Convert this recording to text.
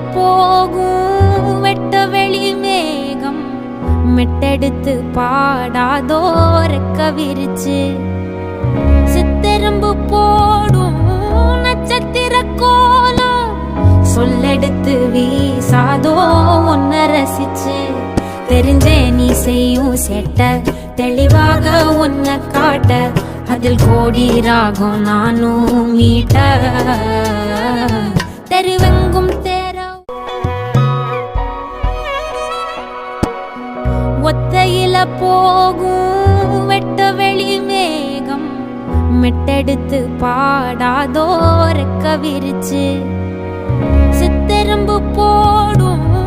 போகும் வெட்ட வெளி மேகம் மெட்டெடுத்து பாடாதோ ரெக்க விரிச்சு சித்தெரும்பு போடும் நட்சத்திர கோலம் சொல்லெடுத்து வீசாதோ உன்னை ரசிச்சு தெரிஞ்சே நீ செய்யும் செட்ட தெளிவாக உன்னை காட்ட அதில் கோடி ராகம் நானும் மீட்ட தெருவெங்கும் தேர ஒத்தையில போகும் வெட்ட வெளி மேகம் மெட்டெடுத்து பாடாதோ ரெக்க விரிச்சு